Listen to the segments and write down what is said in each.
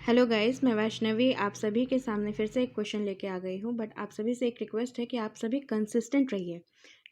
Hello guys, मैं वैष्णवी आप सभी के सामने फिर से एक क्वेश्चन लेके आ गई हूँ। बट आप सभी से एक रिक्वेस्ट है कि आप सभी कंसिस्टेंट रहिए।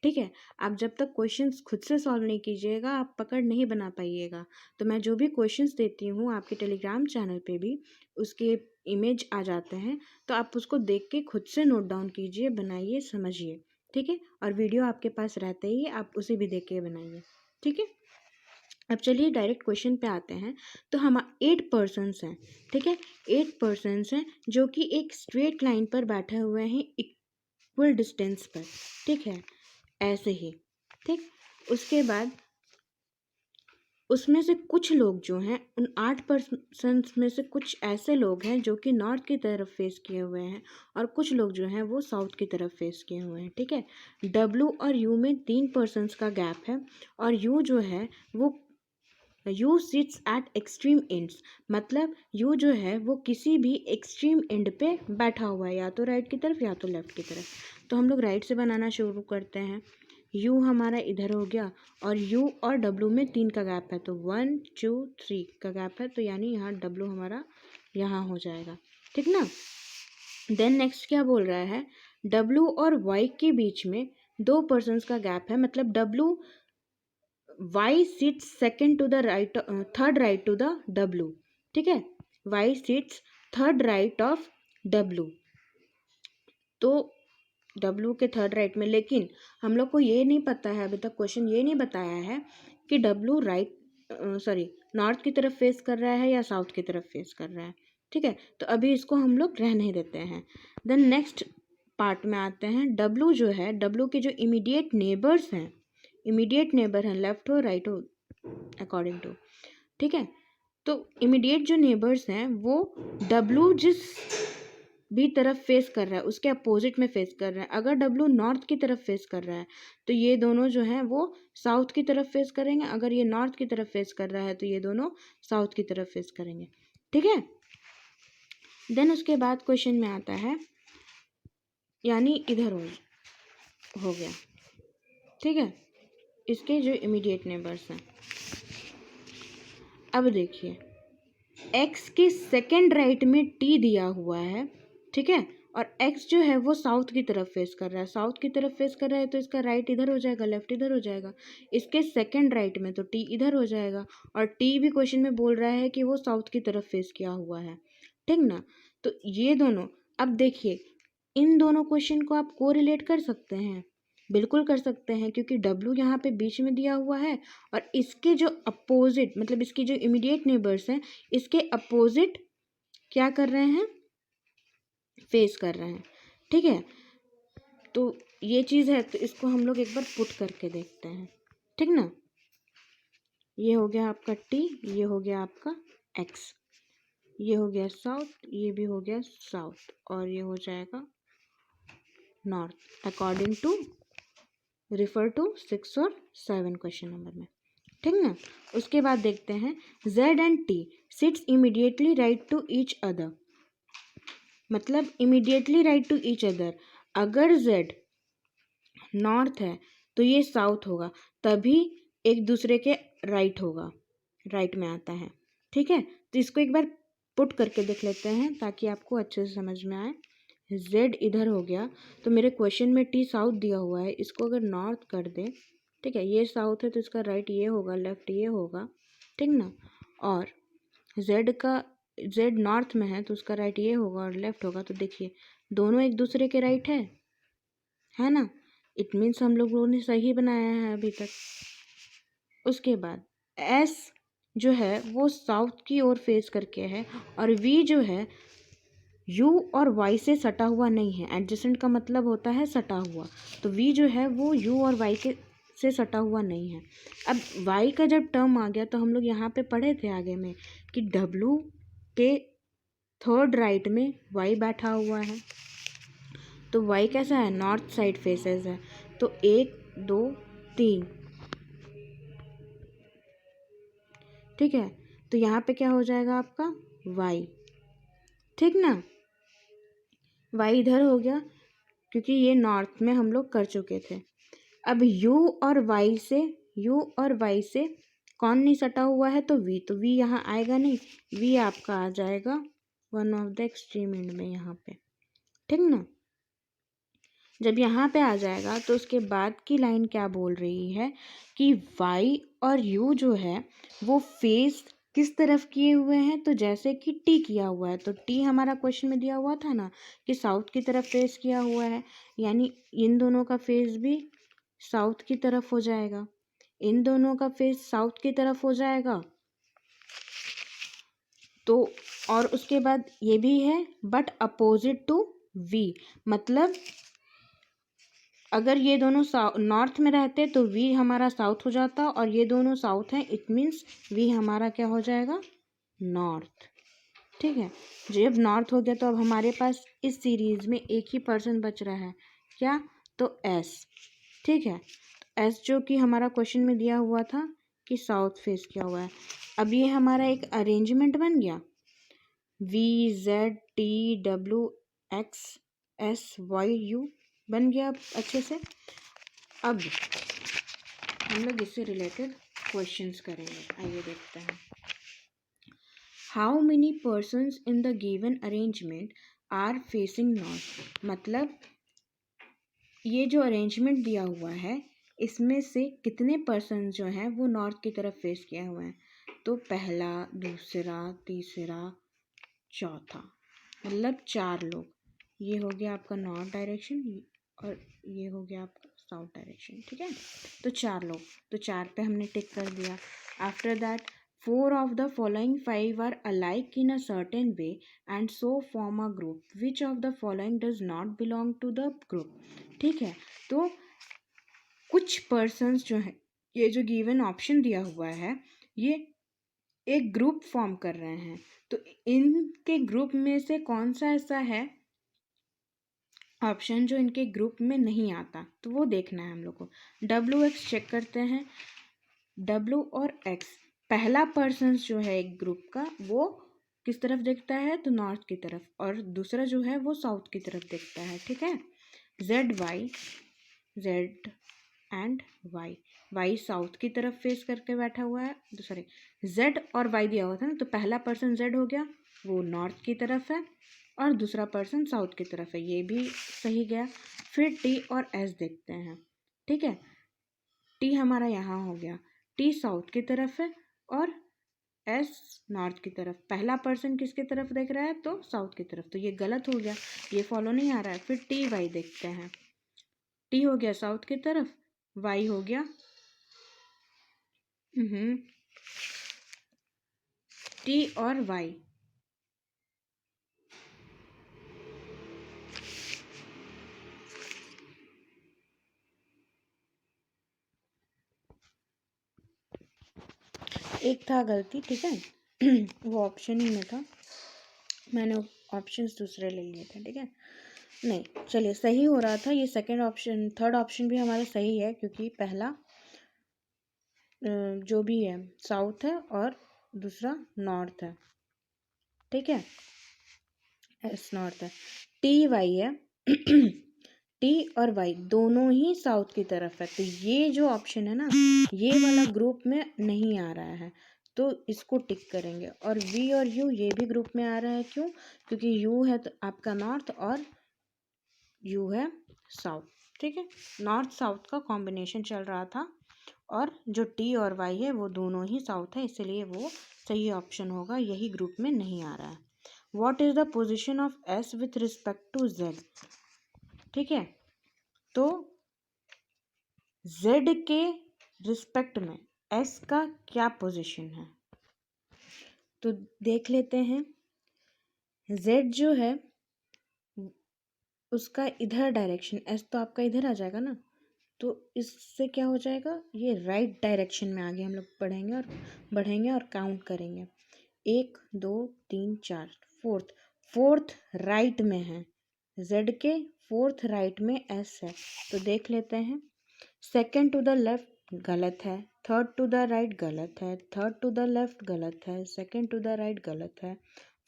ठीक है, आप जब तक क्वेश्चंस खुद से सॉल्व नहीं कीजिएगा आप पकड़ नहीं बना पाइएगा। तो मैं जो भी क्वेश्चंस देती हूँ आपके टेलीग्राम चैनल पे भी उसके इमेज आ जाते हैं, तो आप उसको देख के खुद से नोट डाउन कीजिए, बनाइए, समझिए। ठीक है, और वीडियो आपके पास रहते ही आप उसे भी देख के बनाइए। ठीक है, अब चलिए डायरेक्ट क्वेश्चन पे आते हैं। तो हम 8 पर्सन्स हैं। ठीक है, 8 पर्सन्स हैं जो कि एक स्ट्रेट लाइन पर बैठे हुए हैं इक्वल डिस्टेंस पर। ठीक है, ऐसे ही। ठीक, उसके बाद उसमें से कुछ लोग जो हैं, उन 8 पर्सन्स में से कुछ ऐसे लोग हैं जो कि नॉर्थ की तरफ फेस किए हुए हैं और कुछ लोग जो हैं वो साउथ की तरफ फेस किए हुए हैं। ठीक है, डब्लू और यू में 3 पर्सन्स का गैप है और यू जो है वो you seats eight extreme ends, मतलब यू जो है वो किसी भी एक्सट्रीम एंड पे बैठा हुआ है, या तो राइट की तरफ या तो लेफ्ट की तरफ। तो हम लोग राइट से बनाना शुरू करते हैं। यू हमारा इधर हो गया और यू और डब्लू में 3 का गैप है, तो 1 2 3 का गैप है, तो यानी यहाँ डब्लू हमारा यहाँ हो जाएगा। ठीक ना। देन नेक्स्ट क्या बोल रहा है, डब्लू और वाई के बीच में 2 पर्सन्स का गैप है, मतलब W y sits second to the right, third right to the w। ठीक है, y sits third right of w, तो w के थर्ड राइट में। लेकिन हम लोग को ये नहीं पता है, अभी तक क्वेश्चन ये नहीं बताया है कि w राइट नॉर्थ की तरफ फेस कर रहा है या साउथ की तरफ फेस कर रहा है। ठीक है, तो अभी इसको हम लोग रहने देते हैं। देन नेक्स्ट पार्ट में आते हैं। w जो है, w के जो इमीडिएट नेबर्स हैं, इमीडिएट नेबर हैं, लेफ्ट हो राइट हो अकॉर्डिंग टू। ठीक है, तो इमीडिएट जो नेबर्स हैं वो डब्लू जिस भी तरफ फेस कर रहा है उसके अपोजिट में फेस कर रहा है। अगर डब्लू नॉर्थ की तरफ फेस कर रहा है तो ये दोनों जो हैं वो साउथ की तरफ फेस करेंगे, अगर ये नॉर्थ की तरफ फेस कर रहा है तो ये दोनों साउथ की तरफ फेस करेंगे। ठीक है, देन उसके बाद क्वेश्चन में आता है, यानी इधर हो गया। ठीक है, इसके जो इमीडिएट नेबर्स हैं। अब देखिए, x के सेकेंड राइट में t दिया हुआ है। ठीक है, और x जो है वो साउथ की तरफ फेस कर रहा है, साउथ की तरफ फेस कर रहा है तो इसका राइट इधर हो जाएगा, लेफ्ट इधर हो जाएगा। इसके सेकेंड राइट में तो t इधर हो जाएगा, और t भी क्वेश्चन में बोल रहा है कि वो साउथ की तरफ फेस किया हुआ है। ठीक ना, तो ये दोनों, अब देखिए इन दोनों क्वेश्चन को आप कोरिलेट कर सकते हैं, बिल्कुल कर सकते हैं, क्योंकि W यहाँ पे बीच में दिया हुआ है और इसके जो अपोजिट, मतलब इसकी जो इमीडिएट नेबर्स हैं इसके अपोजिट क्या कर रहे हैं, फेस कर रहे हैं। ठीक है, तो ये चीज़ है, तो इसको हम लोग एक बार पुट करके देखते हैं। ठीक ना, ये हो गया आपका T, ये हो गया आपका X, ये हो गया साउथ, ये भी हो गया साउथ, और ये हो जाएगा north according to refer to 6 और 7 क्वेश्चन नंबर में। ठीक ना, उसके बाद देखते हैं Z and T sits immediately right to each other, मतलब immediately right to each other. अगर Z नॉर्थ है तो ये साउथ होगा, तभी एक दूसरे के राइट होगा, राइट में आता है। ठीक है, तो इसको एक बार पुट करके देख लेते हैं ताकि आपको अच्छे से समझ में आए। Z इधर हो गया, तो मेरे क्वेश्चन में T साउथ दिया हुआ है, इसको अगर नॉर्थ कर दे, ठीक है, ये साउथ है तो इसका राइट ये होगा, लेफ्ट ये होगा। ठीक ना, और Z नॉर्थ में है तो उसका राइट ये होगा और लेफ्ट होगा, तो देखिए दोनों एक दूसरे के राइट है ना। इट मीन्स हम लोगों ने सही बनाया है अभी तक। उसके बाद S जो है वो साउथ की ओर फेस करके है, और V जो है U और Y से सटा हुआ नहीं है। एडजेसेंट का मतलब होता है सटा हुआ, तो V जो है वो U और Y के से सटा हुआ नहीं है। अब Y का जब टर्म आ गया तो हम लोग यहाँ पे पढ़े थे आगे में कि W के थर्ड राइट में Y बैठा हुआ है, तो Y कैसा है, नॉर्थ साइड फेसेस है, तो 1 2 3। ठीक है, तो यहाँ पे क्या हो जाएगा आपका Y। ठीक ना, Y इधर हो गया क्योंकि ये नॉर्थ में हम लोग कर चुके थे। अब U और Y से कौन नहीं सटा हुआ है, तो V, तो V यहाँ आएगा नहीं, V आपका आ जाएगा one of the extreme and में यहाँ पे, ठीक ना। जब यहाँ पे आ जाएगा तो उसके बाद की लाइन क्या बोल रही है कि वाई और यू जो है वो फेस किस तरफ किए हुए हैं, तो जैसे कि टी किया हुआ है, तो टी हमारा क्वेश्चन में दिया हुआ था ना कि साउथ की तरफ फेस किया हुआ है, यानी इन दोनों का फेस भी साउथ की तरफ हो जाएगा, इन दोनों का फेस साउथ की तरफ हो जाएगा। तो और उसके बाद ये भी है बट अपोजिट टू वी, मतलब अगर ये दोनों नॉर्थ में रहते तो वी हमारा साउथ हो जाता, और ये दोनों साउथ हैं, इट मीन्स वी हमारा क्या हो जाएगा, नॉर्थ। ठीक है, जब नॉर्थ हो गया तो अब हमारे पास इस सीरीज में एक ही पर्सन बच रहा है, क्या, तो एस। ठीक है, एस जो कि हमारा क्वेश्चन में दिया हुआ था कि साउथ फेस किया हुआ है। अब ये हमारा एक अरेंजमेंट बन गया, V Z T W x S why you बन गया अच्छे से। अब हम लोग इससे रिलेटेड क्वेश्चंस करेंगे, आइए देखते हैं। How many persons in the given arrangement are facing north, मतलब ये जो अरेंजमेंट दिया हुआ है इसमें से कितने पर्सन जो हैं वो नॉर्थ की तरफ फेस किए हुए हैं, तो पहला, दूसरा, तीसरा, चौथा, मतलब 4 लोग। ये हो गया आपका नॉर्थ डायरेक्शन और ये हो गया आपका साउथ डायरेक्शन। ठीक है, तो 4 लोग, तो 4 पे हमने टिक कर दिया। After that 4 of the following 5 are alike in a certain way and so form a group. Which of the following does not belong to the group? ठीक है, तो कुछ पर्सन्स जो हैं, ये जो गिवन ऑप्शन दिया हुआ है ये एक ग्रुप फॉर्म कर रहे हैं, तो इनके ग्रुप में से कौन सा ऐसा है ऑप्शन जो इनके ग्रुप में नहीं आता, तो वो देखना है हम लोग को। डब्ल्यू एक्स चेक करते हैं, डब्ल्यू और एक्स, पहला पर्सन जो है एक ग्रुप का वो किस तरफ देखता है, तो नॉर्थ की तरफ, और दूसरा जो है वो साउथ की तरफ देखता है। ठीक है, Z Y, Z and Y, Y south की तरफ फेस करके बैठा हुआ है, सॉरी जेड और वाई दिया हुआ था ना, तो पहला पर्सन जेड हो गया, वो नॉर्थ की तरफ है, और दूसरा पर्सन साउथ की तरफ है, ये भी सही गया। फिर टी और एस देखते हैं। ठीक है, टी हमारा यहाँ हो गया, टी साउथ की तरफ है और एस नॉर्थ की तरफ, पहला पर्सन किसकी तरफ देख रहा है, तो साउथ की तरफ, तो ये गलत हो गया, ये फॉलो नहीं आ रहा है। फिर टी वाई देखते हैं, टी हो गया साउथ की तरफ, वाई हो गया टी और वाई, एक था गलती। ठीक है वो ऑप्शन ही में था, मैंने ऑप्शंस दूसरे ले लिए थे। ठीक है, नहीं चलिए सही हो रहा था, ये सेकंड ऑप्शन, थर्ड ऑप्शन भी हमारा सही है, क्योंकि पहला जो भी है साउथ है और दूसरा नॉर्थ है। ठीक है, एस नॉर्थ है, टी वाई है टी और वाई दोनों ही साउथ की तरफ है, तो ये जो ऑप्शन है ना ये वाला ग्रुप में नहीं आ रहा है, तो इसको टिक करेंगे। और वी और यू ये भी ग्रुप में आ रहा है, क्यों, क्योंकि यू है तो आपका नॉर्थ और यू है साउथ। ठीक है, नॉर्थ साउथ का कॉम्बिनेशन चल रहा था, और जो टी और वाई है वो दोनों ही साउथ है, इसलिए वो सही ऑप्शन होगा, यही ग्रुप में नहीं आ रहा है। What is the position of S with respect to Z. ठीक है, तो जेड के रिस्पेक्ट में एस का क्या पोजीशन है, तो देख लेते हैं। जेड जो है उसका इधर डायरेक्शन, एस तो आपका इधर आ जाएगा ना, तो इससे क्या हो जाएगा, ये राइट डायरेक्शन में आगे हम लोग बढ़ेंगे और काउंट करेंगे, 1 2 3 4, फोर्थ राइट में है, जेड के फोर्थ राइट में एस है, तो देख लेते हैं। सेकेंड टू द लेफ्ट गलत है, थर्ड टू द राइट गलत है, थर्ड टू द लेफ्ट गलत है, सेकेंड टू द राइट गलत है,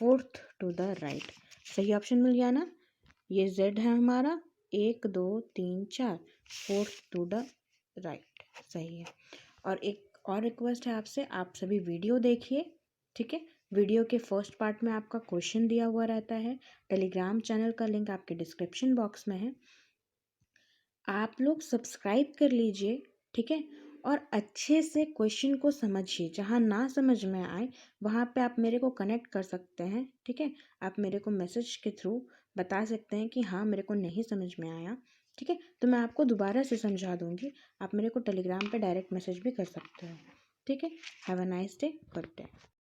फोर्थ टू द राइट सही ऑप्शन मिल गया ना, ये जेड है हमारा, 1 2 3 4, फोर्थ टू द राइट सही है। और एक और रिक्वेस्ट है आपसे, आप सभी वीडियो देखिए, ठीक है, वीडियो के फर्स्ट पार्ट में आपका क्वेश्चन दिया हुआ रहता है। टेलीग्राम चैनल का लिंक आपके डिस्क्रिप्शन बॉक्स में है, आप लोग सब्सक्राइब कर लीजिए, ठीक है। और अच्छे से क्वेश्चन को समझिए, जहाँ ना समझ में आए वहाँ पे आप मेरे को कनेक्ट कर सकते हैं, ठीक है। आप मेरे को मैसेज के थ्रू बता सकते हैं कि हाँ मेरे को नहीं समझ में आया, ठीक है, तो मैं आपको दोबारा से समझा दूँगी। आप मेरे को टेलीग्राम पे डायरेक्ट मैसेज भी कर सकते हो, ठीक है। Have a nice day, good day.